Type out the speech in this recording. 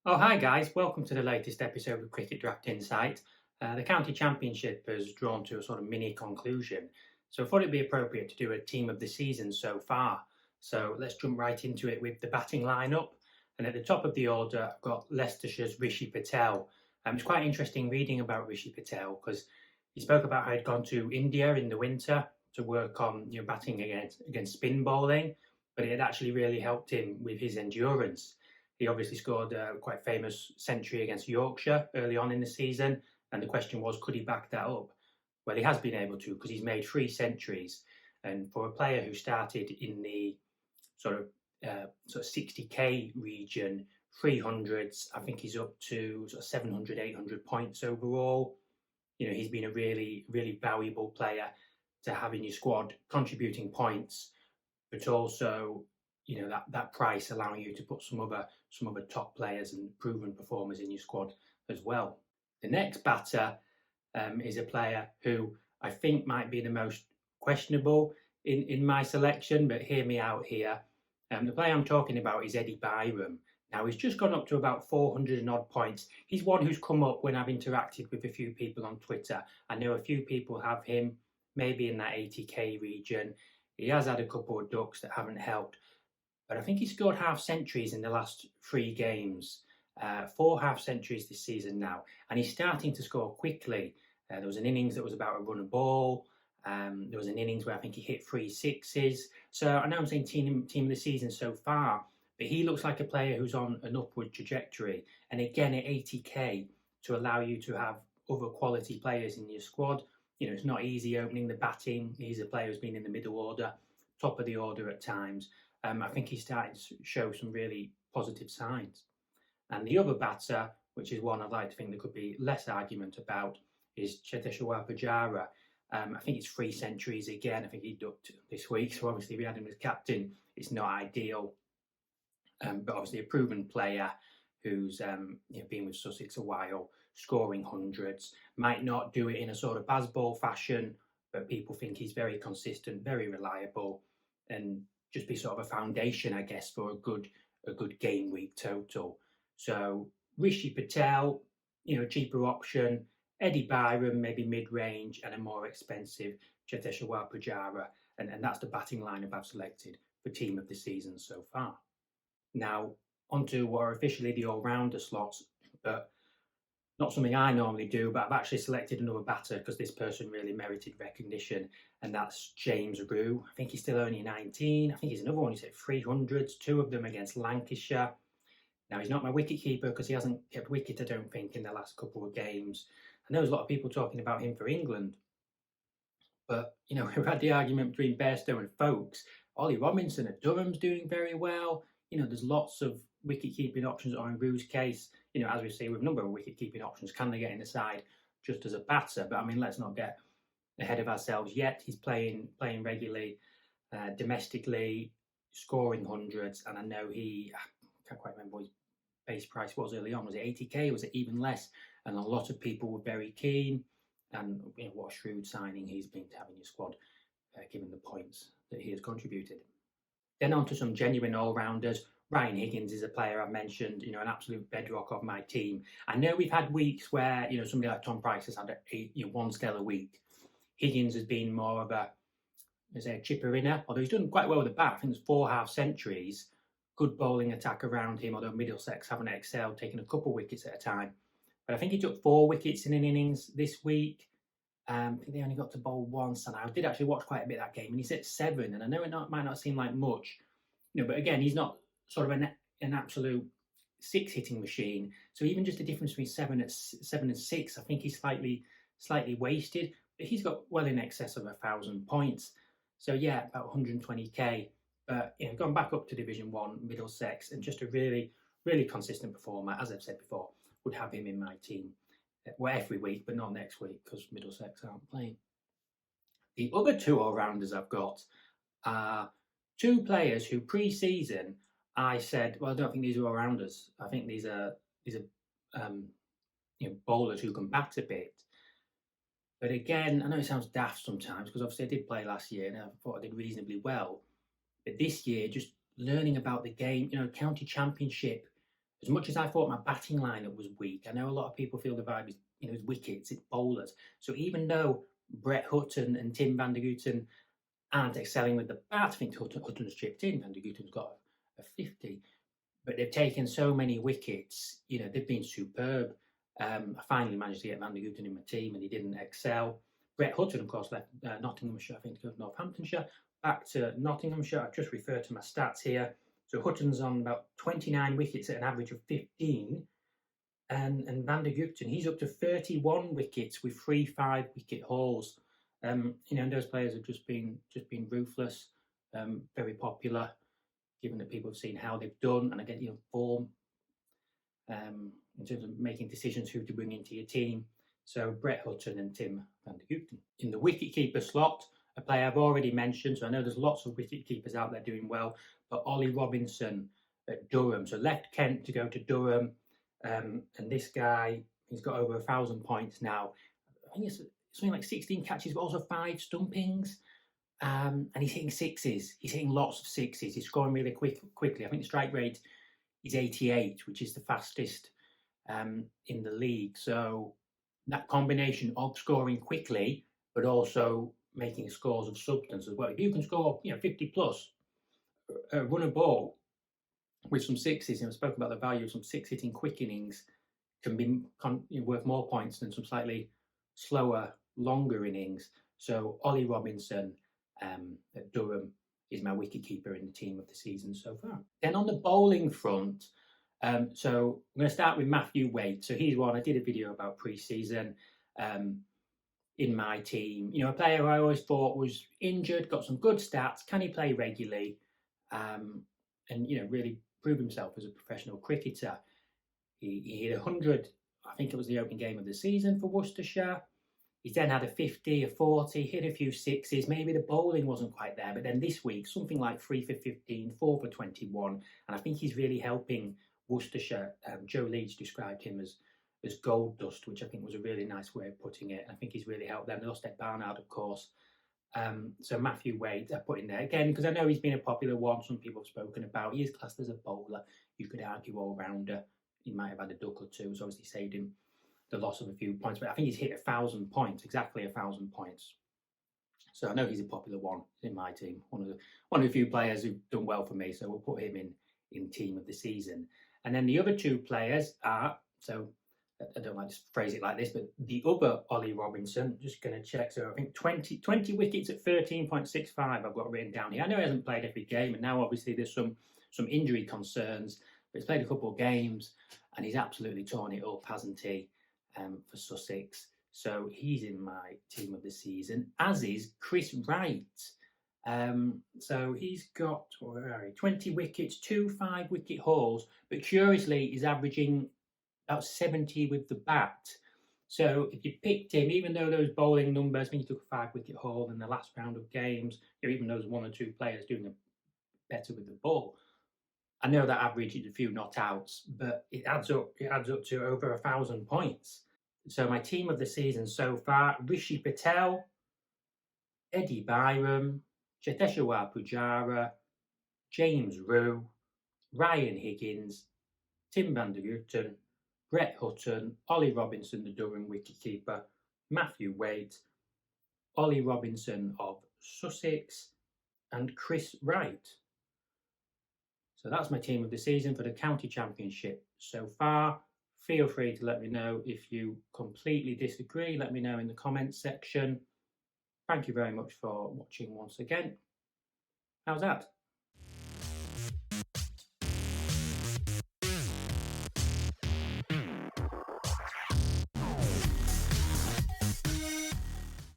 Oh, hi guys, welcome to the latest episode of Cricket Draft Insight. The County Championship has drawn to a sort of mini conclusion, so I thought it'd be appropriate to do a team of the season so far. So let's jump right into it with the batting lineup. And at the top of the order, I've got Leicestershire's Rishi Patel. It's quite interesting reading about Rishi Patel because he spoke about how he'd gone to India in the winter to work on batting against spin bowling, but it had actually really helped him with his endurance. He obviously scored a quite famous century against Yorkshire early on in the season, and the question was, could he back that up? Well, he has been able to because he's made 3 centuries, and for a player who started in the sort of 60k region, 300s, I think he's up to sort of 700, 800 points overall. He's been a really, really valuable player to have in your squad, contributing points, but also that price allowing you to put some other top players and proven performers in your squad as well. The next batter is a player who I think might be the most questionable in my selection, but hear me out here. The player I'm talking about is Eddie Byram. Now he's just gone up to about 400 and odd points. He's one who's come up when I've interacted with a few people on Twitter. I know a few people have him maybe in that 80k region. He has had a couple of ducks that haven't helped, but I think he scored half centuries in the last 3 games. 4 half centuries this season now, and he's starting to score quickly. There was an innings that was about a run a ball. There was an innings where I think he hit 3 6s. So I know I'm saying team of the season so far, but he looks like a player who's on an upward trajectory. And again, at 80k, to allow you to have other quality players in your squad, it's not easy opening the batting. He's a player who's been in the middle order, top of the order at times. I think he's starting to show some really positive signs. And the other batter, which is one I'd like to think there could be less argument about, is Cheteshwar Pujara. I think it's 3 centuries again. I think he ducked this week, so obviously we had him as captain. It's not ideal, but obviously a proven player who's been with Sussex a while, scoring hundreds. Might not do it in a sort of Bazball fashion, but people think he's very consistent, very reliable, and just be sort of a foundation, I guess, for a good game week total. So Rishi Patel, cheaper option. Eddie Byram, maybe mid-range, and a more expensive Cheteshwar Pujara. And that's the batting lineup I've selected for team of the season so far. Now, onto what are officially the all-rounder slots, but not something I normally do, but I've actually selected another batter because this person really merited recognition, and that's James Rew. I think he's still only 19. I think he's another one. He's hit 300s, 2 of them against Lancashire. Now, he's not my wicket keeper because he hasn't kept wicket, I don't think, in the last couple of games. I know there's a lot of people talking about him for England, but, we've had the argument between Bairstow and Folkes. Ollie Robinson at Durham's doing very well. There's lots of wicket-keeping options on Rew's case. As we see with a number of wicket-keeping options, can they get in the side just as a batter? But, let's not get ahead of ourselves yet. He's playing regularly, domestically, scoring hundreds, and I know I can't quite remember what his base price was early on. Was it 80k? Was it even less? And a lot of people were very keen. And what a shrewd signing he's been to have in your squad, given the points that he has contributed. Then on to some genuine all-rounders. Ryan Higgins is a player I've mentioned, an absolute bedrock of my team. I know we've had weeks where, somebody like Tom Price has had one stellar week. Higgins has been more of a chipper inner, although he's done quite well with the bat. I think there's 4 half-centuries. Good bowling attack around him, although Middlesex haven't excelled, taking a couple of wickets at a time. But I think he took 4 wickets in an innings this week. I think they only got to bowl once, and I did actually watch quite a bit of that game, and he's hit 7, and I know it might not seem like much, but again, he's not sort of an absolute 6 hitting machine. So even just the difference between 7 and 6, I think he's slightly wasted. But he's got well in excess of 1,000 points. So yeah, about 120k. But gone back up to Division 1, Middlesex, and just a really, really consistent performer, as I've said before. Would have him in my team, well, every week, but not next week because Middlesex aren't playing. The other 2 all-rounders I've got are 2 players who pre-season I said, well, I don't think these are all-rounders. I think these are bowlers who can bat a bit. But again, I know it sounds daft sometimes because obviously I did play last year and I thought I did reasonably well. But this year, just learning about the game, county championship, As much as I thought my batting lineup was weak, I know a lot of people feel the vibe is, it's wickets, it's bowlers. So even though Brett Hutton and Tim van der Gutten aren't excelling with the bat, I think Hutton's chipped in, van der Gutten's got a 50, but they've taken so many wickets, they've been superb. I finally managed to get van der Gutten in my team and he didn't excel. Brett Hutton, of course, left Nottinghamshire, I think, to go to Northamptonshire. Back to Nottinghamshire, I've just referred to my stats here. So Hutton's on about 29 wickets at an average of 15. And van der Gutten, he's up to 31 wickets with 3 5-wicket hauls. And those players have just been ruthless, very popular, given that people have seen how they've done, and again, form in terms of making decisions who to bring into your team. So Brett Hutton and Tim van der Gutten. In the wicketkeeper slot, a player I've already mentioned, so I know there's lots of wicketkeepers out there doing well, but Ollie Robinson at Durham. So left Kent to go to Durham, and this guy, he's got over 1,000 points now. I think it's something like 16 catches, but also 5 stumpings. And he's hitting sixes. He's hitting lots of sixes. He's scoring really quickly. I think the strike rate is 88, which is the fastest in the league. So that combination of scoring quickly, but also making scores of substance as well. If you can score, 50 plus, run a ball with some sixes, I spoke about the value of some 6-hitting quick innings, can be worth more points than some slightly slower, longer innings. So Ollie Robinson at Durham is my wicketkeeper in the team of the season so far. Then on the bowling front, so I'm going to start with Matthew Wade. So he's one I did a video about pre-season in my team. A player I always thought was injured, got some good stats. Can he play regularly? And really prove himself as a professional cricketer. He hit 100. I think it was the opening game of the season for Worcestershire. He's then had a 50, a 40, hit a few sixes. Maybe the bowling wasn't quite there, but then this week, something like 3 for 15, 4 for 21. And I think he's really helping Worcestershire. Joe Leach described him as gold dust, which I think was a really nice way of putting it. I think he's really helped them. They lost Ed Barnard, of course. So Matthew Wade, I put in there again, because I know he's been a popular one. Some people have spoken about. He is classed as a bowler. You could argue all-rounder. He might have had a duck or two, so obviously saved him the loss of a few points, but I think he's hit 1,000 points, exactly 1,000 points. So I know he's a popular one in my team, one of the few players who've done well for me. So we'll put him in team of the season. And then the other 2 players are, so I don't like to phrase it like this, but the other Ollie Robinson, just going to check. So I think 20 wickets at 13.65 I've got written down here. I know he hasn't played every game, and now obviously there's some injury concerns, but he's played a couple of games and he's absolutely torn it up, hasn't he? For Sussex. So he's in my team of the season, as is Chris Wright. So he's got 20 wickets, 2 5-wicket hauls, but curiously he's averaging about 70 with the bat. So if you picked him, even though those bowling numbers, when he took a 5-wicket haul in the last round of games, even those 1 or 2 players doing better with the ball, I know that average is a few not outs, but it adds up to over 1,000 points. So my team of the season so far: Rishi Patel, Eddie Byram, Cheteshwar Pujara, James Rowe, Ryan Higgins, Tim van der Gutten, Brett Hutton, Ollie Robinson, the Durham wicketkeeper, Matthew Wade, Ollie Robinson of Sussex, and Chris Wright. So that's my team of the season for the county championship so far. Feel free to let me know if you completely disagree. Let me know in the comments section. Thank you very much for watching once again. How's that?